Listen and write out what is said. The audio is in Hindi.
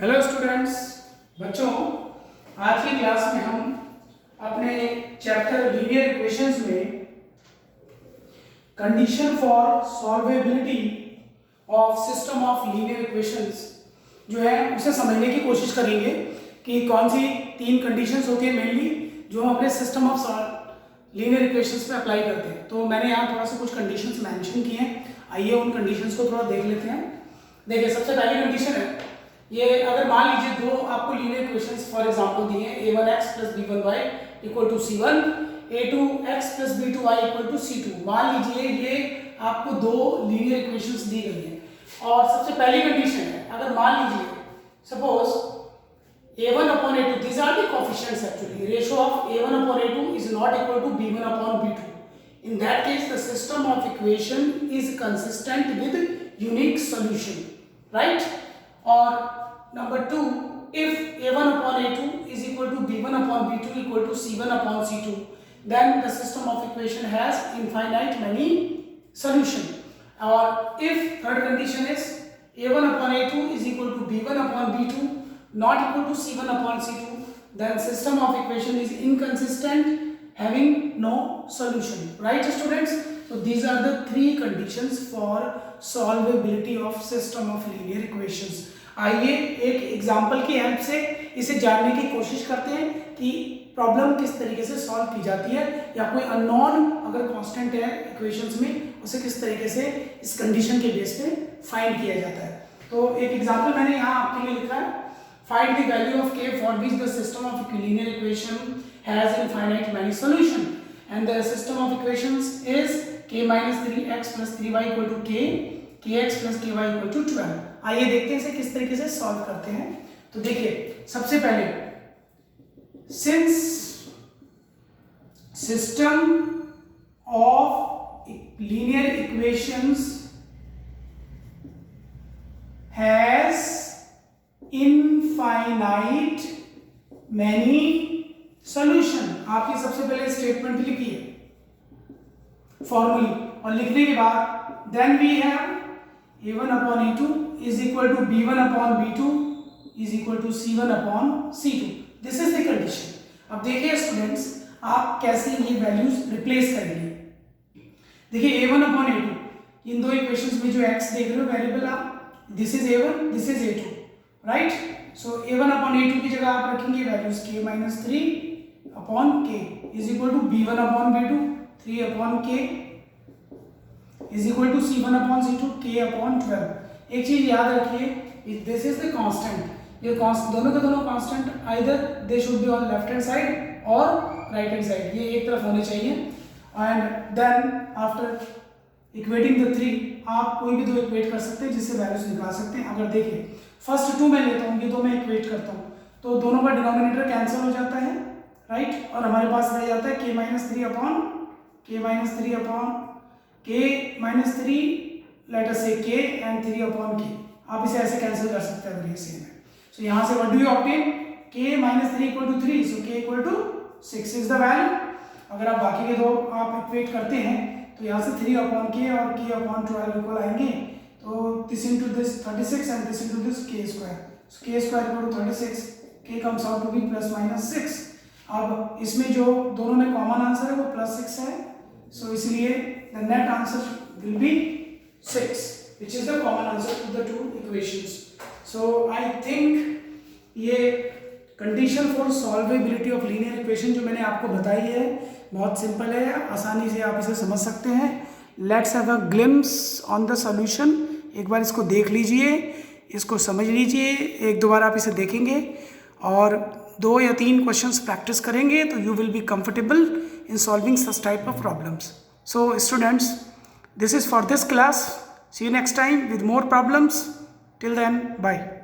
हेलो स्टूडेंट्स, बच्चों, आज की क्लास में हम अपने चैप्टर लीनियर इक्वेशंस में condition for solvability of system of linear equations जो है उसे समझने की कोशिश करेंगे कि कौन सी तीन कंडीशंस होती है मेनली जो हम अपने सिस्टम ऑफ लीनियर इक्वेशंस पे अप्लाई करते हैं। तो मैंने यहाँ थोड़ा सा कुछ कंडीशंस मेंशन किए हैं, आइए उन कंडीशंस को थोड़ा देख लेते हैं। देखिए, सबसे पहली कंडीशन है ये, अगर मान लीजिए दो आपको लीनियर इक्वेशंस फॉर एग्जांपल दिए हैं a1x + b1y = c1, a2x + b2y = c2। मान लीजिए ये आपको दो लीनियर इक्वेशंस दी गई हैं और सबसे पहली कंडीशन है, अगर मान लीजिए suppose a1/a2, these are the coefficients actually, ratio of a1/a2 is not equal to b1/b2. In that case the system of equation is consistent with unique solution, right? Or number 2, if a1/a2 is equal to b1/b2 equal to c1/c2, then the system of equation has infinite many solution. Or if third condition is a1/a2 is equal to b1/b2 not equal to c1/c2, then system of equation is inconsistent, having no solution. Right students? So these are the three conditions for solvability of system of linear equations. आइए एक एग्जांपल की हेल्प से इसे जानने की कोशिश करते हैं कि प्रॉब्लम किस तरीके से सॉल्व की जाती है, या कोई अननोन अगर कांस्टेंट है इक्वेशंस में उसे किस तरीके से इस कंडीशन के बेस पे फाइंड किया जाता है। तो एक एग्जांपल मैंने यहाँ आपके लिए लिखा है, find the value of k for which the system of linear equation has infinite many solution and the system of equations is k - 3x + 3y = k, kx + ky = 12। आइए देखते हैं इसे किस तरीके से सॉल्व करते हैं। तो देखिए, सबसे पहले since system of linear equations has infinite many solution, आपकी सबसे पहले स्टेटमेंट लिखिए फॉर्मूली, और लिखने के बाद then we have a1/a2 is equal to b1/b2 is equal to c1/c2. This is the condition. अब देखिए स्टूडेंट्स, आप कैसे ये वैल्यूज रिप्लेस करेंगे। देखिए a1/a2, इन दो इक्वेशंस में जो x देख रहे हो वेरिएबल आप, this is a1, this is a2, right? So a1/a2 की जगह आप रखेंगे values k - 3/k is equal to b1/b2 3/k is equal to c1/c2 k/12। एक चीज याद रखिए, दिस इज द कांस्टेंट, ये दोनों के दोनों constant either they should be on left hand side और राइट हैंड साइड, ये एक तरफ होने चाहिए। And then after equating the three, आप कोई भी दो इक्वेट कर सकते हैं जिससे वैल्यूज निकाल सकते हैं। अगर देखिए फर्स्ट टू मैं लेता हूँ, ये दो मैं इक्वेट करता हूँ, तो दोनों का डिनोमिनेटर कैंसिल हो जाता है, राइट? और हमारे पास रह जाता है k - 3 let us say k and 3/k। आप इसे ऐसे कैंसिल कर सकते हैं अगर ये सेम है। सो यहाँ से what do you obtain, k - 3 = 3, so k = 6 is the value. अगर आप बाकी के दो आप इक्वेट करते हैं तो यहाँ से 3/k और k/12 इक्वल आएंगे, तो this into this 36 and this into this k², so k² = 36, k comes out to be +/6। अब इसमें जो दोनों में कॉमन आंसर है वो +6 है, सो इसलिए the net answer will be 6, which is the common answer to the two equations. So I think ये condition for solvability of linear equation जो मैंने आपको बताई है बहुत सिंपल है, आसानी से आप इसे समझ सकते हैं। Let's have a glimpse on the solution। एक बार इसको देख लीजिए, इसको समझ लीजिए, एक दो बार आप इसे देखेंगे और 2 या 3 क्वेश्चंस प्रैक्टिस करेंगे तो you will be comfortable in solving such type of problems. So students, this is for this class. See you next time with more problems. Till then, bye.